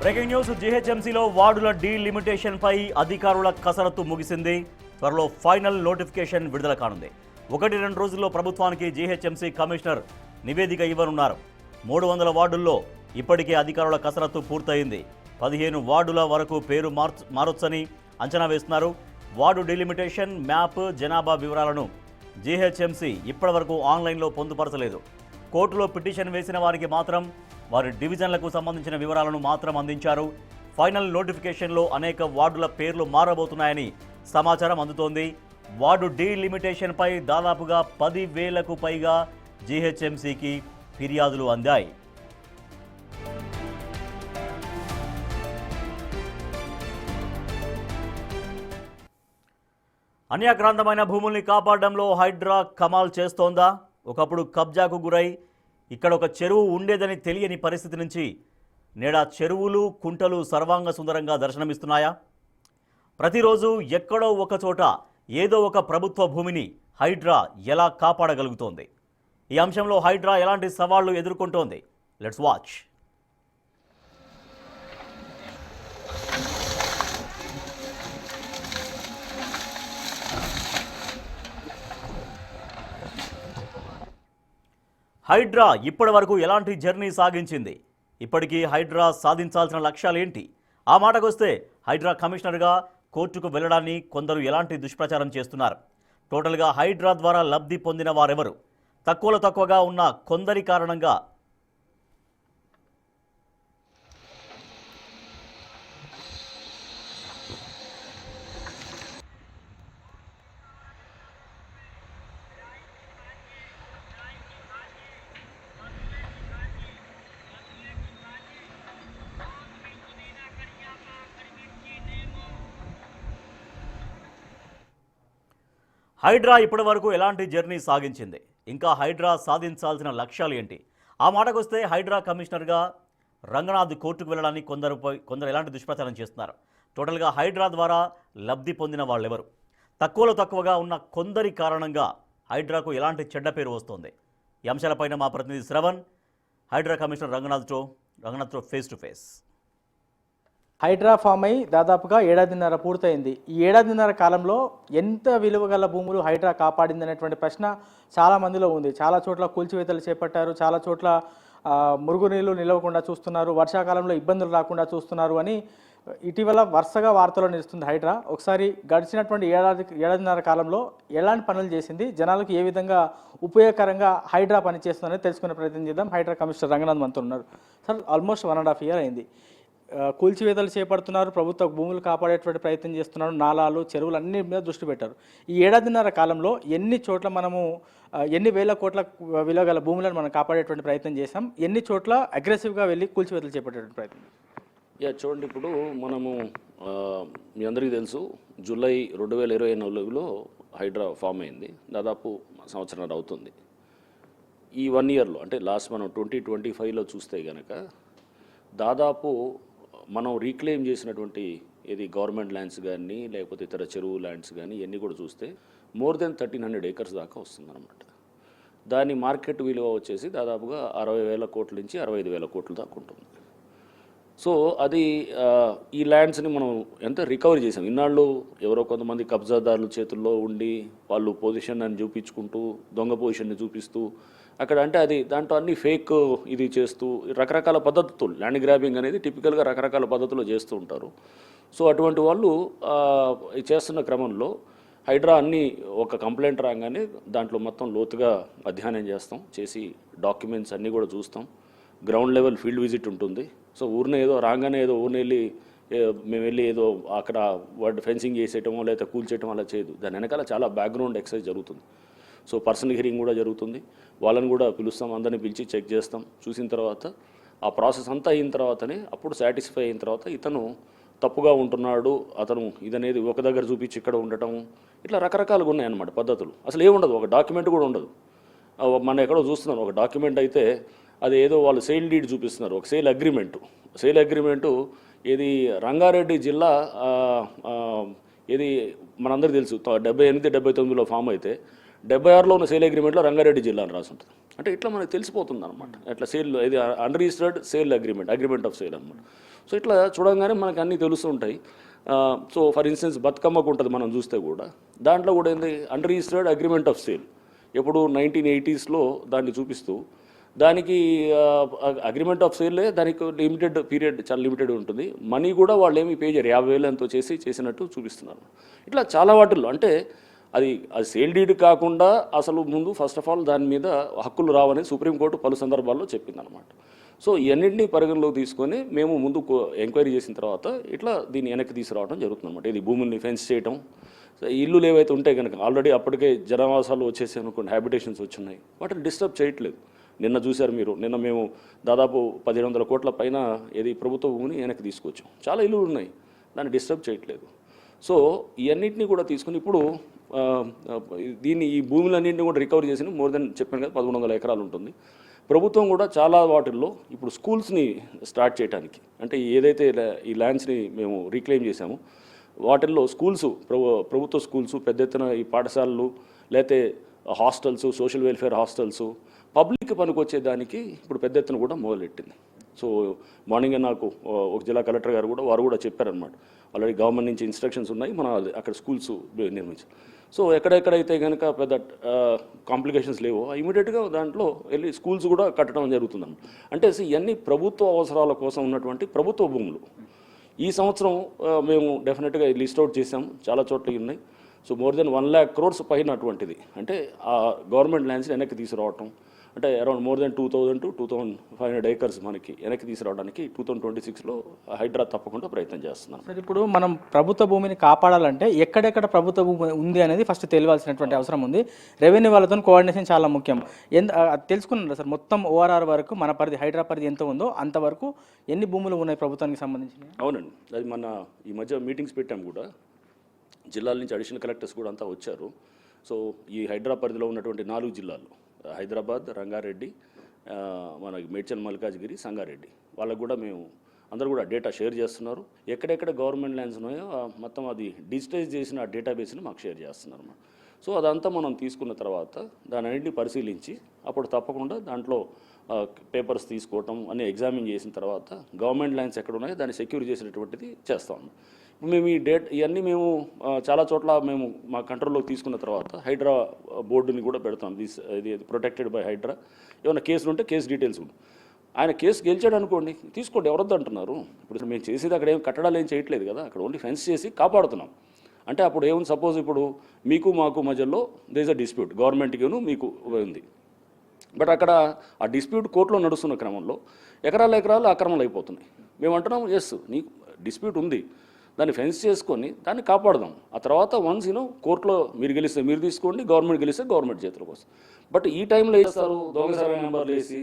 Breaking news. జీహెచ్ఎంసీలో వార్డుల delimitation పై అధికారుల కసరత్తు ముగిసింది. త్వరలో ఫైనల్ నోటిఫికేషన్ విడుదల కానుంది. 1-2 రోజుల్లో ప్రభుత్వానికి జీహెచ్ఎంసీ కమిషనర్ నివేదిక ఇవ్వనున్నారు. 300 వార్డుల్లో ఇప్పటికే అధికారుల కసరత్తు పూర్తయింది. 15 వార్డుల వరకు పేరు మారొచ్చని అంచనా వేస్తున్నారు. వార్డు డీలిమిటేషన్ మ్యాప్ జనాభా వివరాలను జీహెచ్ఎంసీ ఇప్పటివరకు ఆన్లైన్లో పొందుపరచలేదు. కోర్టులో పిటిషన్ వేసిన వారికి మాత్రం వారి డివిజన్లకు సంబంధించిన వివరాలను మాత్రం అందించారు. ఫైనల్ నోటిఫికేషన్లో అనేక వార్డుల పేర్లు మారబోతున్నాయని సమాచారం అందుతోంది. వార్డు డీలిమిటేషన్పై దాదాపుగా 10,000కు పైగా జీహెచ్ఎంసీకి ఫిర్యాదులు అందాయి. అన్యాక్రాంతమైన భూముల్ని కాపాడడంలో హైడ్రా కమాల్ చేస్తోందా? ఒకప్పుడు కబ్జాకు గురై ఇక్కడ ఒక చెరువు ఉండేదని తెలియని పరిస్థితి నుంచి నేడా చెరువులు కుంటలు సర్వాంగ సుందరంగా దర్శనమిస్తున్నాయా? ప్రతిరోజు ఎక్కడో ఒక చోట ఏదో ఒక ప్రభుత్వ భూమిని హైడ్రా ఎలా కాపాడగలుగుతోంది? ఈ అంశంలో హైడ్రా ఎలాంటి సవాళ్లు ఎదుర్కొంటోంది? Let's watch. హైడ్రా ఇప్పటి వరకు ఎలాంటి జర్నీ సాగించింది? ఇప్పటికీ హైడ్రా సాధించాల్సిన లక్ష్యాలేంటి? ఆ మాటకొస్తే హైడ్రా కమిషనర్గా కోర్టుకు వెళ్లడాన్ని కొందరు ఎలాంటి దుష్ప్రచారం చేస్తున్నారు? టోటల్గా హైడ్రా ద్వారా లబ్ధి పొందిన వారెవరు? తక్కువగా ఉన్న కొందరి కారణంగా హైడ్రా ఇప్పటి వరకు ఎలాంటి జర్నీ సాగించింది? ఇంకా హైడ్రా సాధించాల్సిన లక్ష్యాలు ఏంటి? ఆ మాటకొస్తే హైడ్రా కమిషనర్గా రంగనాథ్ కోర్టుకు వెళ్ళడాన్ని కొందరు ఎలాంటి దుష్ప్రచారం చేస్తున్నారు? టోటల్గా హైడ్రా ద్వారా లబ్ధి పొందిన వాళ్ళెవరు? తక్కువగా ఉన్న కొందరి కారణంగా హైడ్రాకు ఎలాంటి చెడ్డ పేరు వస్తోంది? ఈ అంశాలపైన మా ప్రతినిధి శ్రవణ్ హైడ్రా కమిషనర్ రంగనాథ్తో face to face. Hydraa form అయి దాదాపుగా 1.5 పూర్తయింది. ఈ 1.5 కాలంలో ఎంత విలువ గల భూములు హైడ్రా కాపాడింది అనేటువంటి ప్రశ్న చాలా మందిలో ఉంది. చాలా చోట్ల కూల్చివేతలు చేపట్టారు, చాలా చోట్ల మురుగునీళ్లు నిలవకుండా చూస్తున్నారు, వర్షాకాలంలో ఇబ్బందులు రాకుండా చూస్తున్నారు అని ఇటీవల వరుసగా వార్తల్లో నిలుస్తుంది హైడ్రా. ఒకసారి గడిచినటువంటి 1.5 కాలంలో ఎలాంటి పనులు చేసింది, జనాలకు ఏ విధంగా ఉపయోగకరంగా హైడ్రా పనిచేస్తుందని తెలుసుకునే ప్రయత్నం చేద్దాం. హైడ్రా కమిషనర్ రంగనాథ్ మనతో ఉన్నారు. సార్, ఆల్మోస్ట్ 1.5 ఇయర్ అయింది. కూల్చివేతలు చేపడుతున్నారు, ప్రభుత్వ భూములు కాపాడేటువంటి ప్రయత్నం చేస్తున్నారు, నాలాలు చెరువులు అన్ని మీద దృష్టి పెట్టారు. ఈ 1.5 కాలంలో ఎన్ని చోట్ల మనము ఎన్ని వేల కోట్ల విలువ గల భూములను మనం కాపాడేటువంటి ప్రయత్నం చేశాం, ఎన్ని చోట్ల అగ్రెసివ్గా వెళ్ళి కూల్చివేతలు చేపట్టేటువంటి ప్రయత్నం? చూడండి, ఇప్పుడు మనము మీ అందరికీ తెలుసు, జూలై 2024లో హైడ్రా ఫామ్ అయింది. దాదాపు సంవత్సరం అవుతుంది. ఈ 1 ఇయర్లో అంటే లాస్ట్ మనం 2025లో చూస్తే కనుక దాదాపు మనం రీక్లెయిమ్ చేసినటువంటి ఏది గవర్నమెంట్ ల్యాండ్స్ కానీ లేకపోతే ఇతర చెరువు ల్యాండ్స్ కానీ ఇవన్నీ కూడా చూస్తే మోర్ దెన్ 1,300 acres దాకా వస్తుందన్నమాట. దాని మార్కెట్ విలువ వచ్చేసి దాదాపుగా 60,000 కోట్ల నుంచి 65,000 కోట్ల దాకా ఉంటుంది. సో అది ఈ ల్యాండ్స్ని మనం ఎంత రికవరీ చేసాం. ఇన్నాళ్ళు ఎవరో కొంతమంది కబ్జాదారుల చేతుల్లో ఉండి వాళ్ళు పొజిషన్ అని చూపించుకుంటూ దొంగ పొజిషన్ని చూపిస్తూ అక్కడ అంటే అది దాంట్లో అన్ని ఫేక్ ఇది చేస్తూ రకరకాల పద్ధతులు, ల్యాండ్ గ్రాబింగ్ అనేది టిపికల్గా రకరకాల పద్ధతులు చేస్తూ ఉంటారు. సో అటువంటి వాళ్ళు చేస్తున్న క్రమంలో హైడ్రా అన్ని ఒక కంప్లైంట్ రాగానే దాంట్లో మొత్తం లోతుగా అధ్యయనం చేస్తాం, చేసి డాక్యుమెంట్స్ అన్నీ కూడా చూస్తాం. గ్రౌండ్ లెవెల్ ఫీల్డ్ విజిట్ ఉంటుంది. సో ఊరిని ఏదో రాగానే ఏదో ఊరిని వెళ్ళి మేము వెళ్ళి ఏదో అక్కడ వాడు ఫెన్సింగ్ చేసేయటమో లేకపోతే కూల్చేయటం అలా చేయదు. దాని వెనకాల చాలా బ్యాక్గ్రౌండ్ ఎక్సర్సైజ్ జరుగుతుంది. సో పర్సనల్ హియరింగ్ కూడా జరుగుతుంది. వాళ్ళని కూడా పిలుస్తాం, అందరినీ పిలిచి చెక్ చేస్తాం. చూసిన తర్వాత ఆ ప్రాసెస్ అంతా అయిన తర్వాతనే అప్పుడు సాటిస్ఫై అయిన తర్వాత ఇతను తప్పుగా ఉంటున్నాడు, అతను ఇదనేది ఒక దగ్గర చూపించి ఇక్కడ ఉండటం, ఇట్లా రకరకాలుగా ఉన్నాయన్నమాట పద్ధతులు. అసలు ఏముండదు, ఒక డాక్యుమెంట్ కూడా ఉండదు. మనం ఎక్కడో చూస్తున్నాం ఒక డాక్యుమెంట్ అయితే అది ఏదో వాళ్ళు సేల్ డీడ్ చూపిస్తున్నారు, ఒక సేల్ అగ్రిమెంటు ఏది రంగారెడ్డి జిల్లా ఏది మనందరికీ తెలుసు 78-79లో ఫామ్ అయితే 76లో ఉన్న సేల్ అగ్రిమెంట్లో రంగారెడ్డి జిల్లా అని రాసి ఉంటుంది. అంటే ఇట్లా మనకు తెలిసిపోతుంది అనమాట. అట్లా సేల్ ఇది unregistered sale agreement of sale అనమాట. సో ఇట్లా చూడంగానే మనకు అన్నీ తెలుస్తూ ఉంటాయి. సో ఫర్ ఇన్స్టెన్స్ బతుకమ్మకు ఉంటుంది మనం చూస్తే కూడా, దాంట్లో కూడా ఏంది అన్రిజిస్టర్డ్ అగ్రిమెంట్ ఆఫ్ సేల్ ఎప్పుడు 1980sలో దాన్ని చూపిస్తూ దానికి అగ్రిమెంట్ ఆఫ్ సేల్లే దానికి లిమిటెడ్ పీరియడ్, చాలా లిమిటెడ్ ఉంటుంది. మనీ కూడా వాళ్ళు ఏమి పే చేయరు, 50,000 ఎంతో చేసినట్టు చూపిస్తున్నారు. ఇట్లా చాలా వాటిల్లో అంటే అది సేల్ డీడ్ కాకుండా అసలు ముందు ఫస్ట్ ఆఫ్ ఆల్ దాని మీద హక్కులు రావని సుప్రీంకోర్టు పలు సందర్భాల్లో చెప్పిందనమాట. సో ఇవన్నింటినీ పరిగణలోకి తీసుకొని మేము ముందు ఎంక్వైరీ చేసిన తర్వాత ఇట్లా దీన్ని వెనక్కి తీసుకురావడం జరుగుతుంది అనమాట. ఇది భూముల్ని ఫెన్స్ చేయటం, ఇల్లులు ఏవైతే ఉంటాయి కనుక ఆల్రెడీ అప్పటికే జనవాసాలు వచ్చేసి అనుకోండి, హ్యాబిటేషన్స్ వచ్చున్నాయి, వాటిని డిస్టర్బ్ చేయట్లేదు. నిన్న చూశారు మీరు, నిన్న మేము దాదాపు 1,700 కోట్ల పైన ఏది ప్రభుత్వ భూమిని వెనక్కి తీసుకొచ్చాం. చాలా ఇల్లులు ఉన్నాయి, దాన్ని డిస్టర్బ్ చేయట్లేదు. సో ఇవన్నింటినీ కూడా తీసుకుని ఇప్పుడు ఈ భూములన్నింటినీ కూడా రికవరీ చేసి మోర్ దెన్ చెప్పాను కదా 1,100 ఎకరాలు ఉంటుంది. ప్రభుత్వం కూడా చాలా వాటిల్లో ఇప్పుడు స్కూల్స్ని స్టార్ట్ చేయడానికి, అంటే ఏదైతే ఈ ల్యాండ్స్ని మేము రీక్లెయిమ్ చేశామో వాటిల్లో స్కూల్స్, ప్రభుత్వ స్కూల్స్ పెద్ద ఎత్తున ఈ పాఠశాలలు, లేకపోతే hostels, social welfare hostels, public పనికి వచ్చేదానికి ఇప్పుడు పెద్ద ఎత్తున కూడా మొదలెట్టింది. సో మార్నింగ్ నాకు ఒక జిల్లా కలెక్టర్ గారు కూడా వారు కూడా చెప్పారనమాట, ఆల్రెడీ గవర్నమెంట్ నుంచి ఇన్స్ట్రక్షన్స్ ఉన్నాయి, మనం అక్కడ స్కూల్స్ నిర్మించాం. సో ఎక్కడెక్కడైతే కనుక పెద్ద కాంప్లికేషన్స్ లేవో ఇమీడియట్గా దాంట్లో వెళ్ళి స్కూల్స్ కూడా కట్టడం జరుగుతుందన్నమాట. అంటే ఇవన్నీ ప్రభుత్వ అవసరాల కోసం ఉన్నటువంటి ప్రభుత్వ భూములు. ఈ సంవత్సరం మేము డెఫినెట్గా లిస్ట్ అవుట్ చేసాము, చాలా చోట్ల ఉన్నాయి. So more than 1 lakh crores పైన అటువంటిది, అంటే ఆ గవర్నమెంట్ ల్యాండ్స్ని వెనక్కి తీసుకురావటం, అంటే around more than 2,000 to 2,500 acres మనకి వెనక్కి తీసుకురావడానికి 2026లో హైడ్రా తప్పకుండా ప్రయత్నం చేస్తున్నాం. సార్ ఇప్పుడు మనం ప్రభుత్వ భూమిని కాపాడాలంటే ఎక్కడెక్కడ ప్రభుత్వ భూమి ఉంది అనేది ఫస్ట్ తెలియాల్సినటువంటి అవసరం ఉంది. రెవెన్యూ వాళ్ళతో కోఆర్డినేషన్ చాలా ముఖ్యం. తెలుసుకున్నారా సార్, మొత్తం ఓఆర్ఆర్ వరకు మన పరిధి, హైడ్రా పరిధి ఎంత ఉందో అంతవరకు ఎన్ని భూములు ఉన్నాయి ప్రభుత్వానికి సంబంధించినవి? అవునండి, అది మన ఈ మధ్య మీటింగ్స్ పెట్టాం కూడా, జిల్లాల నుంచి అడిషనల్ కలెక్టర్స్ కూడా అంతా వచ్చారు. సో ఈ హైడ్రా పరిధిలో ఉన్నటువంటి 4 జిల్లాలు హైదరాబాద్, రంగారెడ్డి, మనకి మేడ్చల్, మల్కాజ్గిరి, సంగారెడ్డి, వాళ్ళకు కూడా మేము అందరూ కూడా డేటా షేర్ చేస్తున్నారు. ఎక్కడెక్కడ గవర్నమెంట్ ల్యాండ్స్ ఉన్నాయో మొత్తం అది డిజిటైజ్ చేసిన ఆ డేటాబేస్ని మాకు షేర్ చేస్తున్నారు అన్నమాట. సో అదంతా మనం తీసుకున్న తర్వాత దాని అన్నింటినీ పరిశీలించి అప్పుడు తప్పకుండా దాంట్లో పేపర్స్ తీసుకోవటం అన్నీ ఎగ్జామిన్ చేసిన తర్వాత గవర్నమెంట్ ల్యాండ్స్ ఎక్కడ ఉన్నాయో దాన్ని సెక్యూర్ చేసినటువంటిది చేస్తాం. మేము ఈ ఇవన్నీ మేము చాలా చోట్ల మేము మా కంట్రోల్లోకి తీసుకున్న తర్వాత హైడ్రా బోర్డుని కూడా పెడతాం. ఇది ప్రొటెక్టెడ్ బై హైడ్రా. ఏమైనా కేసులు ఉంటే కేసు డీటెయిల్స్ ఉంటాయి. ఆయన కేసు గెలిచాడు అనుకోండి, తీసుకోండి, ఎవరొద్దు అంటున్నారు. ఇప్పుడు మేము చేసేది అక్కడ ఏం కట్టడాలు ఏం చేయట్లేదు కదా, అక్కడ ఓన్లీ ఫెన్స్ చేసి కాపాడుతున్నాం. అంటే అప్పుడు ఏముంది, సపోజ్ ఇప్పుడు మీకు మాకు మధ్యలో దేర్ ఇస్ అ డిస్ప్యూట్, గవర్నమెంట్కిను మీకు ఉంది, బట్ అక్కడ ఆ డిస్ప్యూట్ కోర్టులో నడుస్తున్న క్రమంలో ఎకరాలు అక్రమాలు అయిపోతున్నాయి. మేము అంటున్నాం ఎస్, నీకు డిస్ప్యూట్ ఉంది, దాన్ని ఫెన్స్ చేసుకొని దాన్ని కాపాడదాం. ఆ తర్వాత వన్స్ కోర్టులో మీరు గెలిస్తే మీరు తీసుకోండి, గవర్నమెంట్ గెలిస్తే గవర్నమెంట్ చేతులకు వస్తుంది. బట్ ఈ టైంలో వేస్తారు, దొంగ సర్వే నెంబర్లు వేసి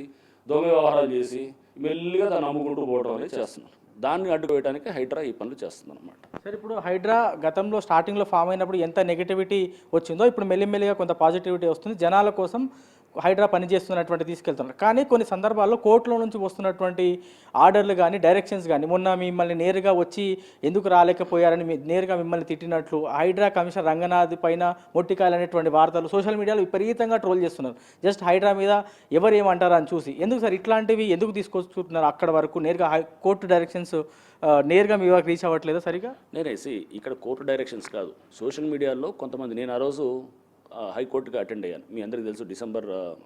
దొంగ వ్యవహారాలు చేసి మెల్లిగా దాన్ని అమ్ముకుంటూ పోవడం అనేది చేస్తున్నారు. దాన్ని అడ్డుకోవడానికి హైడ్రా ఈ పనులు చేస్తుంది అనమాట. సార్ ఇప్పుడు హైడ్రా గతంలో స్టార్టింగ్లో ఫామ్ అయినప్పుడు ఎంత నెగిటివిటీ వచ్చిందో ఇప్పుడు మెల్లిమెల్లిగా కొంత పాజిటివిటీ వస్తుంది. జనాల కోసం హైడ్రా పనిచేస్తున్నటువంటి తీసుకెళ్తున్నారు. కానీ కొన్ని సందర్భాల్లో కోర్టులో నుంచి వస్తున్నటువంటి ఆర్డర్లు కానీ డైరెక్షన్స్ కానీ, మొన్న మిమ్మల్ని నేరుగా వచ్చి ఎందుకు రాలేకపోయారని నేరుగా మిమ్మల్ని తిట్టినట్లు హైడ్రా కమిషనర్ రంగనాథ్ పైన మొట్టికాయలనేటువంటి వార్తలు సోషల్ మీడియాలో విపరీతంగా ట్రోల్ చేస్తున్నారు. జస్ట్ హైడ్రా మీద ఎవరు ఏమంటారా అని చూసి. ఎందుకు సార్ ఇట్లాంటివి ఎందుకు తీసుకొచ్చుకుంటున్నారు అక్కడ వరకు? నేరుగా కోర్టు డైరెక్షన్స్ నేరుగా మీ వరకు రీచ్ అవ్వట్లేదా సరిగా? నేనేసి ఇక్కడ కోర్టు డైరెక్షన్స్ కాదు, సోషల్ మీడియాలో కొంతమంది, నేను ఆ రోజు హైకోర్టుకి అటెండ్ అయ్యాను, మీ అందరికీ తెలుసు, December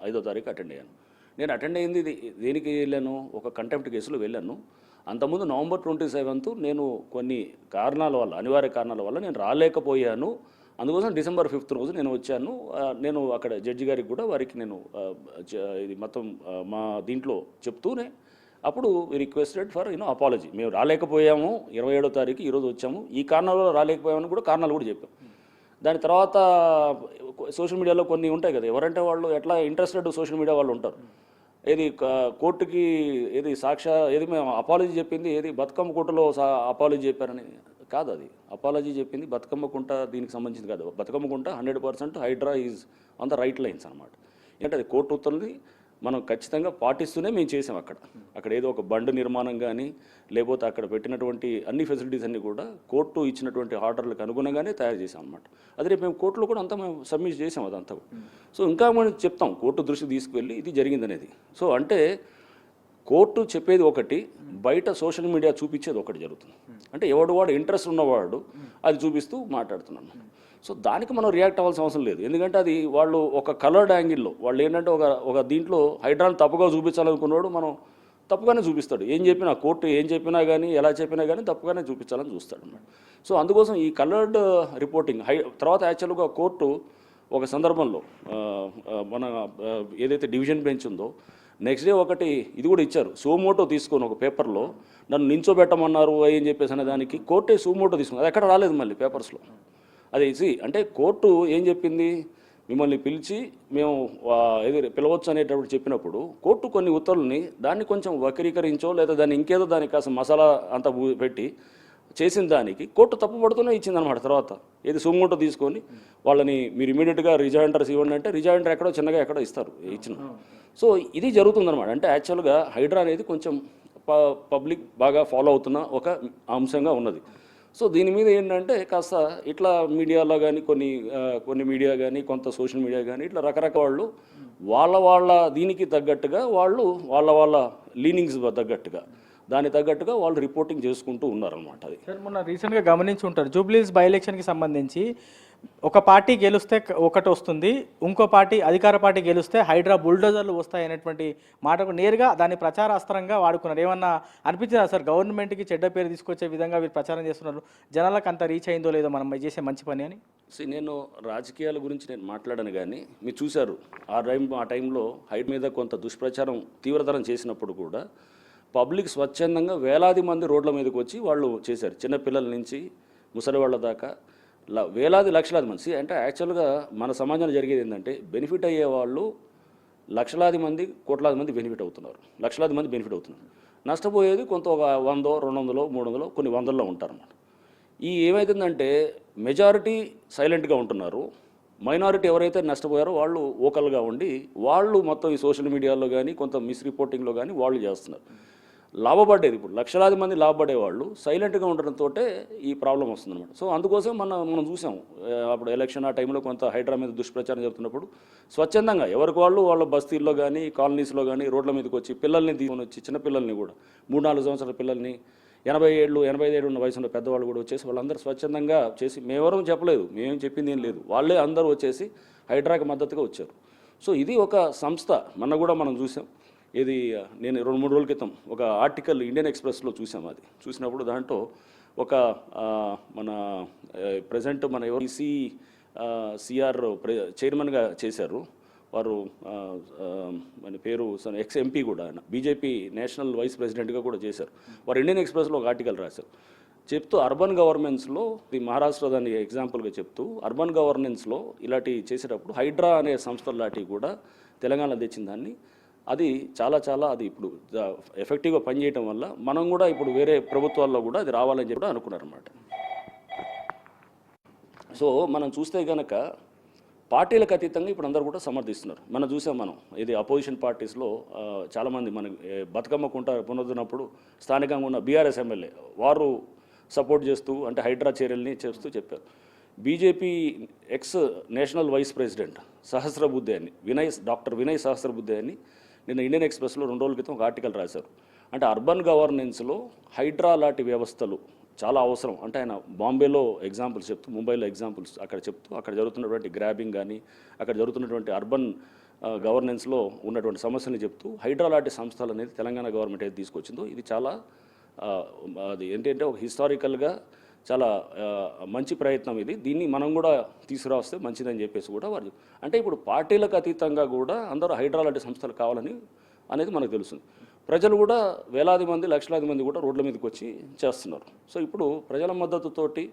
5వ తారీఖు అటెండ్ అయ్యాను. నేను అటెండ్ అయ్యింది దేనికి వెళ్ళాను, ఒక కంటెంప్ట్ కేసులో వెళ్ళాను. అంతకుముందు November 27th నేను కొన్ని కారణాల వల్ల, అనివార్య కారణాల వల్ల నేను రాలేకపోయాను. అందుకోసం December 5th రోజు నేను వచ్చాను. నేను అక్కడ జడ్జి గారికి కూడా వారికి నేను ఇది మొత్తం మా దీంట్లో చెప్తూనే అప్పుడు రిక్వెస్టెడ్ ఫర్ అపాలజీ. మేము రాలేకపోయాము, 27వ తారీఖు ఈరోజు వచ్చాము, ఈ కారణాల వల్ల రాలేకపోయామని కూడా కారణాలు కూడా చెప్పాం. దాని తర్వాత సోషల్ మీడియాలో కొన్ని ఉంటాయి కదా, ఎవరంటే వాళ్ళు ఎట్లా ఇంట్రెస్టెడ్ సోషల్ మీడియా వాళ్ళు ఉంటారు. ఏది కోర్టుకి ఏది ఏది మేము అపాలజీ చెప్పింది ఏది బతుకమ్మ కుంటలో అపాలజీ చెప్పారని కాదు. అది అపాలజీ చెప్పింది బతుకమ్మ కుంట దీనికి సంబంధించింది కాదు. Bathukamma Kunta 100% Hydraa is on the right lines అనమాట. ఎందుకంటే అది కోర్టు ఉత్తర్వుంది, మనం ఖచ్చితంగా పాటిస్తూనే మేము చేసాం. అక్కడ ఏదో ఒక బండ్ నిర్మాణం కానీ లేకపోతే అక్కడ పెట్టినటువంటి అన్ని ఫెసిలిటీస్ అన్నీ కూడా కోర్టు ఇచ్చినటువంటి ఆర్డర్లకు అనుగుణంగానే తయారు చేసాం అనమాట. అదే రేపు మేము కోర్టులో కూడా అంతా మేము సబ్మిట్ చేసాం అదంతా. సో ఇంకా మనం చెప్తాం కోర్టు దృష్టికి తీసుకువెళ్ళి ఇది జరిగిందనేది. సో అంటే కోర్టు చెప్పేది ఒకటి, బయట సోషల్ మీడియా చూపించేది ఒకటి జరుగుతుంది. అంటే ఎవడు ఇంట్రెస్ట్ ఉన్నవాడు అది చూపిస్తూ మాట్లాడుతున్నాను. సో దానికి మనం రియాక్ట్ అవ్వాల్సిన అవసరం లేదు. ఎందుకంటే అది వాళ్ళు ఒక కలర్డ్ యాంగిల్లో వాళ్ళు ఏంటంటే ఒక దీంట్లో హైడ్రాని తప్పుగా చూపించాలనుకున్నాడు మనం తప్పుగానే చూపిస్తాడు. ఏం చెప్పినా కోర్టు ఏం చెప్పినా కానీ ఎలా చెప్పినా కానీ తప్పుగానే చూపించాలని చూస్తాడు అన్నమాట. సో అందుకోసం ఈ కలర్డ్ రిపోర్టింగ్ తర్వాత యాక్చువల్గా కోర్టు ఒక సందర్భంలో మన ఏదైతే డివిజన్ బెంచ్ ఉందో నెక్స్ట్ డే ఒకటి ఇది కూడా ఇచ్చారు, సూమోటో తీసుకొని ఒక పేపర్లో నన్ను నించోబెట్టమన్నారు ఏం చెప్పేసి అనే దానికి కోర్టే సూమోటో తీసుకుని అది ఎక్కడ రాలేదు మళ్ళీ పేపర్స్లో. అది అంటే కోర్టు ఏం చెప్పింది, మిమ్మల్ని పిలిచి మేము ఏది పిలవచ్చు అనేటప్పుడు చెప్పినప్పుడు కోర్టు కొన్ని ఉత్తర్వుల్ని దాన్ని కొంచెం వక్రీకరించో లేదా దాన్ని ఇంకేదో దానికి కాస్త మసాలా అంతా పెట్టి చేసిన దానికి కోర్టు తప్పుపడుతూనే ఇచ్చిందనమాట. తర్వాత ఏది సూమోటో తీసుకొని వాళ్ళని మీరు ఇమీడియట్గా రిజాయిండర్స్ ఇవ్వండి అంటే రిజాయిండర్ ఎక్కడో చిన్నగా ఎక్కడో ఇస్తారు ఇచ్చిన. సో ఇది జరుగుతుందన్నమాట. అంటే యాక్చువల్గా హైడ్రా అనేది కొంచెం పబ్లిక్ బాగా ఫాలో అవుతున్న ఒక అంశంగా ఉన్నది. సో దీని మీద ఏంటంటే కాస్త ఇట్లా మీడియాలో కానీ కొన్ని మీడియా కానీ కొంత సోషల్ మీడియా కానీ ఇట్లా రకరకాల వాళ్ళు వాళ్ళ దీనికి తగ్గట్టుగా వాళ్ళ లీనింగ్స్ తగ్గట్టుగా దానికి తగ్గట్టుగా వాళ్ళు రిపోర్టింగ్ చేసుకుంటూ ఉన్నారనమాట. అది సార్ మొన్న రీసెంట్గా గమనించి ఉంటారు, జూబ్లీస్ బై ఎలక్షన్కి సంబంధించి ఒక పార్టీ గెలిస్తే ఒకటి వస్తుంది, ఇంకో పార్టీ అధికార పార్టీ గెలిస్తే హైడ్రా బుల్డోజర్లు వస్తాయి అనేటువంటి మాటకు నేరుగా దాన్ని ప్రచార అస్త్రంగా వాడుకున్నారు. ఏమన్నా అనిపించిందా సార్ గవర్నమెంట్కి చెడ్డ పేరు తీసుకొచ్చే విధంగా వీరు ప్రచారం చేస్తున్నారు, జనాలకు అంత రీచ్ అయిందో లేదో మనం చేసే మంచి పని అని? నేను రాజకీయాల గురించి నేను మాట్లాడాను కానీ మీరు చూశారు ఆ టైంలో హైడ్ మీద కొంత దుష్ప్రచారం తీవ్రతరం చేసినప్పుడు కూడా పబ్లిక్ స్వచ్ఛందంగా వేలాది మంది రోడ్ల మీదకి వచ్చి వాళ్ళు చేశారు. చిన్నపిల్లల నుంచి ముసలి వాళ్ళ దాకా వేలాది లక్షలాది మంది. అంటే యాక్చువల్గా మన సమాజంలో జరిగేది ఏంటంటే బెనిఫిట్ అయ్యే వాళ్ళు లక్షలాది మంది కోట్లాది మంది బెనిఫిట్ అవుతున్నారు, లక్షలాది మంది బెనిఫిట్ అవుతున్నారు. నష్టపోయేది కొంత ఒక 100, 200, 300 కొన్ని వందల్లో ఉంటారన్నమాట. ఏమవుతుందంటే మెజారిటీ సైలెంట్గా ఉంటున్నారు, మైనారిటీ ఎవరైతే నష్టపోయారో వాళ్ళు ఓకల్గా ఉండి వాళ్ళు మొత్తం ఈ సోషల్ మీడియాలో కానీ కొంత మిస్ రిపోర్టింగ్లో కానీ వాళ్ళు చేస్తున్నారు. లాభపడేది ఇప్పుడు లక్షలాది మంది లాభపడేవాళ్ళు సైలెంట్గా ఉండడంతో ఈ ప్రాబ్లం వస్తుందన్నమాట. సో అందుకోసం మనం చూసాం అప్పుడు ఎలక్షన్ ఆ టైంలో కొంత హైడ్రా మీద దుష్ప్రచారం జరుగుతున్నప్పుడు స్వచ్ఛందంగా ఎవరికి వాళ్ళ బస్తీల్లో కానీ కాలనీస్లో కానీ రోడ్ల మీదకి వచ్చి పిల్లల్ని తీసుకొని వచ్చి చిన్నపిల్లల్ని కూడా 3-4 సంవత్సరాల పిల్లల్ని 80 ఏళ్ళు 85 ఉన్న వయసులో పెద్దవాళ్ళు కూడా వచ్చేసి వాళ్ళందరూ స్వచ్ఛందంగా చేసి మేమెవరం చెప్పలేదు, మేమేం చెప్పింది ఏం లేదు, వాళ్ళే అందరూ వచ్చేసి హైడ్రాకి మద్దతుగా వచ్చారు. సో ఇది ఒక సంస్థ కూడా మనం చూసాం. ఇది నేను 2-3 రోజుల క్రితం ఒక ఆర్టికల్ ఇండియన్ ఎక్స్ప్రెస్లో చూసాం. అది చూసినప్పుడు దాంట్లో ఒక మన ప్రజెంట్ మన ఎవరు సిఆర్ చైర్మన్గా చేశారు వారు, మన పేరు ఎక్స్ ఎంపీ కూడా ఆయన బీజేపీ నేషనల్ వైస్ ప్రెసిడెంట్గా కూడా చేశారు. వారు ఇండియన్ ఎక్స్ప్రెస్లో ఒక ఆర్టికల్ రాశారు చెప్తూ అర్బన్ గవర్నెన్స్లో ఇది మహారాష్ట్ర దాన్ని ఎగ్జాంపుల్గా చెప్తూ అర్బన్ గవర్నెన్స్లో ఇలాంటి చేసేటప్పుడు హైడ్రా అనే సంస్థలు లాంటివి కూడా తెలంగాణ తెచ్చిన దాన్ని అది చాలా అది ఇప్పుడు ఎఫెక్టివ్గా పనిచేయడం వల్ల మనం కూడా ఇప్పుడు వేరే ప్రభుత్వాల్లో కూడా అది రావాలని చెప్పి అనుకున్నారన్నమాట. సో మనం చూస్తే కనుక పార్టీలకు అతీతంగా ఇప్పుడు అందరూ కూడా సమర్థిస్తున్నారు. మనం ఇది అపోజిషన్ పార్టీస్లో చాలామంది మన బతుకమ్మ కుంట పునరుద్ధరణప్పుడు స్థానికంగా ఉన్న బీఆర్ఎస్ ఎమ్మెల్యే వారు సపోర్ట్ చేస్తూ అంటే హైడ్రా చర్యల్ని చేస్తూ చెప్పారు. BJP ex national vice president Sahasrabuddhe అని డాక్టర్ వినయ్ సహస్రబుద్ధే అని నిన్న ఇండియన్ ఎక్స్ప్రెస్లో 2 రోజుల క్రితం ఒక ఆర్టికల్ రాశారు. అంటే అర్బన్ గవర్నెన్స్లో హైడ్రా లాంటి వ్యవస్థలు చాలా అవసరం. అంటే ఆయన బాంబేలో ఎగ్జాంపుల్స్ చెప్తూ ముంబైలో ఎగ్జాంపుల్స్ అక్కడ చెప్తూ అక్కడ జరుగుతున్నటువంటి గ్రాబింగ్ కానీ అక్కడ జరుగుతున్నటువంటి అర్బన్ గవర్నెన్స్లో ఉన్నటువంటి సమస్యలను చెప్తూ హైడ్రా లాంటి సంస్థలు అనేది తెలంగాణ గవర్నమెంట్ ఏది తీసుకొచ్చిందో ఇది చాలా అది ఏంటంటే ఒక హిస్టారికల్గా చాలా మంచి ప్రయత్నం ఇది, దీన్ని మనం కూడా తీసుకురావస్తే మంచిదని చెప్పేసి కూడా వారు అంటే ఇప్పుడు పార్టీలకు అతీతంగా కూడా అందరూ హైడ్రా లాంటి సంస్థలు కావాలని అనేది మనకు తెలుస్తుంది. ప్రజలు కూడా వేలాది మంది లక్షలాది మంది కూడా రోడ్ల మీదకి వచ్చి చేస్తున్నారు. సో ఇప్పుడు ప్రజల మద్దతుతోటి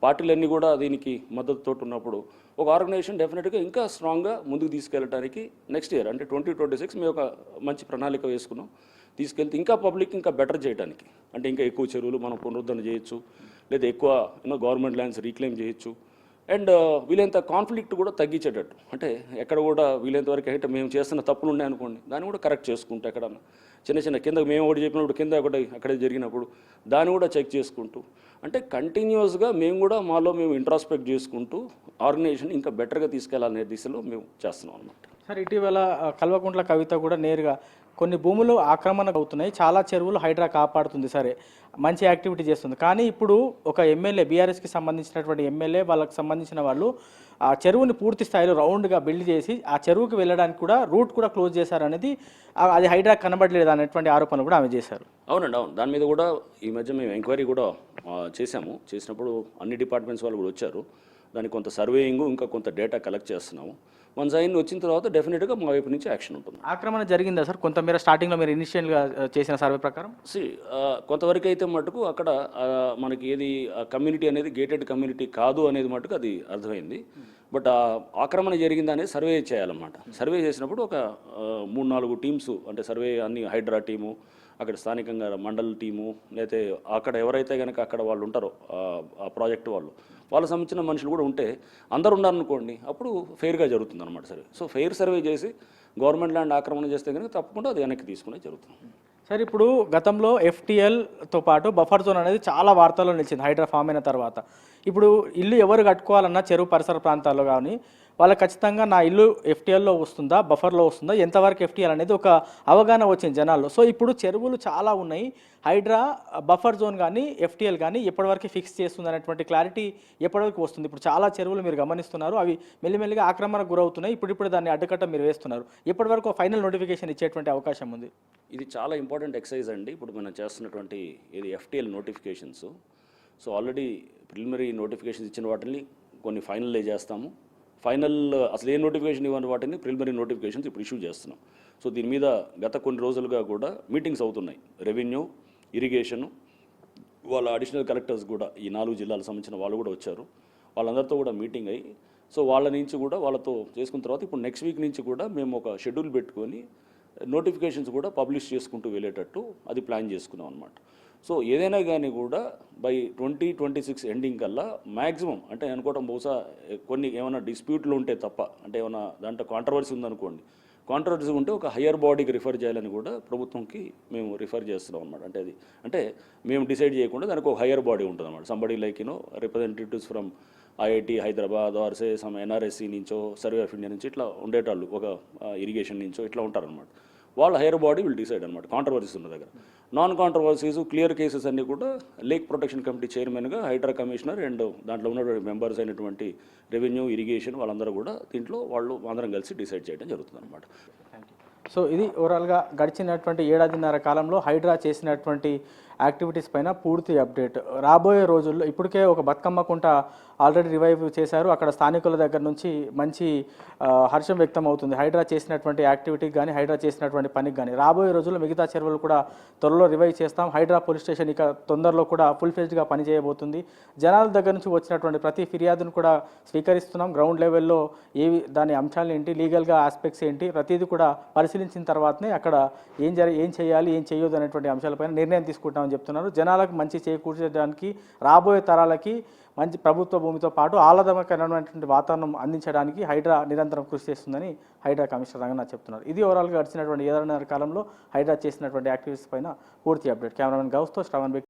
పార్టీలన్నీ కూడా దీనికి మద్దతుతో ఉన్నప్పుడు ఒక ఆర్గనైజేషన్ డెఫినెట్గా ఇంకా స్ట్రాంగ్గా ముందుకు తీసుకెళ్ళడానికి నెక్స్ట్ ఇయర్ అంటే 2026 మేము ఒక మంచి ప్రణాళిక వేసుకున్నాం. తీసుకెళ్తే ఇంకా పబ్లిక్ ఇంకా బెటర్ చేయడానికి అంటే ఇంకా ఎక్కువ చెరువులు మనం పునరుద్ధరణ చేయొచ్చు, లేదా ఎక్కువ గవర్నమెంట్ ల్యాండ్స్ రీక్లెయిమ్ చేయొచ్చు, అండ్ వీలైనంత కాన్ఫ్లిక్ట్ కూడా తగ్గించేటట్టు, అంటే ఎక్కడ కూడా వీలైనంత వరకు అయితే మేము చేస్తున్న తప్పులు ఉన్నాయనుకోండి దాన్ని కూడా కరెక్ట్ చేసుకుంటూ, ఎక్కడన్నా చిన్న చిన్న కింద మేము ఒకటి చెప్పినప్పుడు కింద ఒకటి అక్కడే జరిగినప్పుడు దాన్ని కూడా చెక్ చేసుకుంటూ, అంటే కంటిన్యూస్గా మేము కూడా మాలో మేము ఇంట్రాస్పెక్ట్ చేసుకుంటూ ఆర్గనైజేషన్ ఇంకా బెటర్గా తీసుకెళ్లాలనే దిశలో మేము చేస్తున్నాం అన్నమాట. సార్ ఇటీవల కల్వకుంట్ల కవిత కూడా నేరుగా కొన్ని భూములు ఆక్రమణ అవుతున్నాయి, చాలా చెరువులు హైడ్రా కాపాడుతుంది, సరే మంచి యాక్టివిటీ చేస్తుంది, కానీ ఇప్పుడు ఒక ఎమ్మెల్యే బీఆర్ఎస్కి సంబంధించినటువంటి ఎమ్మెల్యే వాళ్ళకి సంబంధించిన వాళ్ళు ఆ చెరువుని పూర్తి స్థాయిలో రౌండ్గా బిల్డ్ చేసి ఆ చెరువుకి వెళ్ళడానికి కూడా రూట్ కూడా క్లోజ్ చేశారనేది, అది హైడ్రా కనబడలేదు అనేటువంటి ఆరోపణలు కూడా ఆమె చేశారు. అవునండి, అవును. దాని మీద కూడా ఈ మధ్య మేము ఎంక్వైరీ కూడా చేసినప్పుడు అన్ని డిపార్ట్మెంట్స్ వాళ్ళు కూడా వచ్చారు. దానికి కొంత సర్వేయింగ్ ఇంకా కొంత డేటా కలెక్ట్ చేస్తున్నాము. వన్స్ అయిన వచ్చిన తర్వాత డెఫినెట్గా మా వైపు నుంచి యాక్షన్ ఉంటుంది. ఆక్రమణ జరిగిందా సార్ కొంతమేర స్టార్టింగ్లో మీరు ఇనిషియల్గా చేసిన సర్వే ప్రకారం? కొంతవరకు అయితే మటుకు అక్కడ మనకి ఏది కమ్యూనిటీ అనేది గేటెడ్ కమ్యూనిటీ కాదు అనేది మటుకు అది అర్థమైంది. బట్ ఆక్రమణ జరిగిందా అనేది సర్వే చేయాలన్నమాట. సర్వే చేసినప్పుడు ఒక 3-4 టీమ్స్, అంటే సర్వే అన్ని హైడ్రా టీము, అక్కడ స్థానికంగా మండల్ టీము, లేకపోతే అక్కడ ఎవరైతే కనుక అక్కడ వాళ్ళు ఉంటారో ఆ ప్రాజెక్ట్ వాళ్ళకి సంబంధించిన మనుషులు కూడా ఉంటే అందరు ఉన్నారనుకోండి, అప్పుడు ఫెయిర్గా జరుగుతుంది అనమాట సర్వే. సో ఫెయిర్ సర్వే చేసి గవర్నమెంట్ ల్యాండ్ ఆక్రమణ చేస్తే కనుక తప్పకుండా అది వెనక్కి తీసుకునే జరుగుతుంది. సార్ ఇప్పుడు గతంలో ఎఫ్టీఎల్తో పాటు బఫర్ జోన్ అనేది చాలా వార్తల్లో నిలిచింది హైడ్రా ఫామ్ అయిన తర్వాత. ఇప్పుడు ఇల్లు ఎవరు కట్టుకోవాలన్నా చెరువు పరిసర ప్రాంతాల్లో కానీ వాళ్ళకి ఖచ్చితంగా నా ఇల్లు ఎఫ్టీఎల్లో వస్తుందా బఫర్లో వస్తుందా, ఎంతవరకు ఎఫ్టీఎల్ అనేది ఒక అవగాహన వచ్చింది జనాల్లో. సో ఇప్పుడు చెరువులు చాలా ఉన్నాయి, హైడ్రా బఫర్ జోన్ కానీ ఎఫ్టీఎల్ కానీ ఎప్పటివరకు ఫిక్స్ చేస్తుంది అనేటువంటి క్లారిటీ ఎప్పటివరకు వస్తుంది? ఇప్పుడు చాలా చెరువులు మీరు గమనిస్తున్నారు, అవి మెల్లిమెల్లిగా ఆక్రమణకు గురవుతున్నాయి, ఇప్పుడు దాన్ని అడ్డుకట్ట మీరు వేస్తున్నారు, ఎప్పటివరకు ఫైనల్ నోటిఫికేషన్ ఇచ్చేటువంటి అవకాశం ఉంది? ఇది చాలా ఇంపార్టెంట్ ఎక్సర్సైజ్ అండి. ఇప్పుడు మనం చేస్తున్నటువంటి ఇది FTL notifications. So already preliminary notifications ఇచ్చిన వాటిని కొన్ని ఫైనలైజ్ చేస్తాము. ఫైనల్ అసలు ఏ నోటిఫికేషన్ ఇవ్వని వాటిని ప్రిలిమినరీ నోటిఫికేషన్స్ ఇప్పుడు ఇష్యూ చేస్తున్నాం. సో దీని మీద గత కొన్ని రోజులుగా కూడా మీటింగ్స్ అవుతున్నాయి. రెవెన్యూ, ఇరిగేషను, వాళ్ళ అడిషనల్ కలెక్టర్స్ కూడా ఈ 4 జిల్లాలకు సంబంధించిన వాళ్ళు కూడా వచ్చారు. వాళ్ళందరితో కూడా మీటింగ్ అయ్యి, సో వాళ్ళ నుంచి కూడా వాళ్ళతో చేసుకున్న తర్వాత ఇప్పుడు నెక్స్ట్ వీక్ నుంచి కూడా మేము ఒక షెడ్యూల్ పెట్టుకొని నోటిఫికేషన్స్ కూడా పబ్లిష్ చేసుకుంటూ వెళ్ళేటట్టు అది ప్లాన్ చేసుకున్నాం అనమాట. సో ఏదైనా కానీ కూడా బై 2026 ఎండింగ్ కల్లా మ్యాక్సిమం, అంటే అనుకోవడం బహుశా కొన్ని ఏమైనా డిస్ప్యూట్లు ఉంటే తప్ప, అంటే ఏమైనా దాంట్లో కాంట్రవర్సీ ఉందనుకోండి, కాంట్రవర్సీ ఉంటే ఒక హయ్యర్ బాడీకి రిఫర్ చేయాలని కూడా ప్రభుత్వంకి మేము రిఫర్ చేస్తున్నాం అనమాట. అంటే మేము డిసైడ్ చేయకుండా దానికి ఒక హయ్యర్ బాడీ ఉంటుంది అనమాట. Somebody like representatives from IIT Hyderabad or say some NRSC నుంచో, సర్వే ఆఫ్ ఇండియా నుంచి ఇట్లా ఉండేటాళ్ళు, ఒక ఇరిగేషన్ నుంచో ఇట్లా ఉంటారనమాట. వాళ్ళ హైయర్ బాడీ విల్ డిసైడ్ అనమాట కాంట్రవర్సీస్ ఉన్న దగ్గర. నాన్ కాంట్రవర్సీస్ క్లియర్ కేసెస్ అన్నీ కూడా లేక్ ప్రొటెక్షన్ కమిటీ చైర్మన్గా హైడ్రా కమిషనర్ అండ్ దాంట్లో ఉన్నటువంటి మెంబర్స్ అయినటువంటి రెవెన్యూ, ఇరిగేషన్ వాళ్ళందరూ కూడా దీంట్లో వాళ్ళు అందరం కలిసి డిసైడ్ చేయడం జరుగుతుంది అనమాట. సో ఇది ఓవరాల్గా గడిచినటువంటి 1.5 కాలంలో హైడ్రా చేసినటువంటి యాక్టివిటీస్ పైన పూర్తి అప్డేట్. రాబోయే రోజుల్లో ఇప్పటికే ఒక బతుకమ్మ కుంట ఆల్రెడీ రివైవ్ చేశారు, అక్కడ స్థానికుల దగ్గర నుంచి మంచి హర్షం వ్యక్తం అవుతుంది హైడ్రా చేసినటువంటి యాక్టివిటీకి కానీ హైడ్రా చేసినటువంటి పనికి కానీ. రాబోయే రోజుల్లో మిగతా చెరువులు కూడా త్వరలో రివైవ్ చేస్తాం. హైడ్రా పోలీస్ స్టేషన్ ఇక తొందరలో కూడా ఫుల్ ఫ్లెడ్జ్గా పనిచేయబోతుంది. జనాల దగ్గర నుంచి వచ్చినటువంటి ప్రతి ఫిర్యాదును కూడా స్వీకరిస్తున్నాం. గ్రౌండ్ లెవెల్లో దాని అంశాలు ఏంటి, లీగల్గా ఆస్పెక్ట్స్ ఏంటి, ప్రతిదీ కూడా పరిశీలించిన తర్వాతనే అక్కడ ఏం చేయాలి ఏం చేయొద్దు అనేటువంటి అంశాలపైన నిర్ణయం తీసుకుంటామని చెప్తున్నారు. జనాలకు మంచి చేకూర్చడానికి, రాబోయే తరాలకి మంచి ప్రభుత్వ భూమితో పాటు ఆహ్లాదకరమైనటువంటి వాతావరణం అందించడానికి హైడ్రా నిరంతరం కృషి చేస్తుందని హైడ్రా కమిషనర్ రంగనాథ్ చెప్తున్నారు. ఇది ఓవరాల్గా గడిచినటువంటి 7.5 కాలంలో హైడ్రా చేసినటువంటి యాక్టివిటీస్ పైన పూర్తి అప్డేట్. కెమెరామెన్ గౌస్తో శ్రవణ్.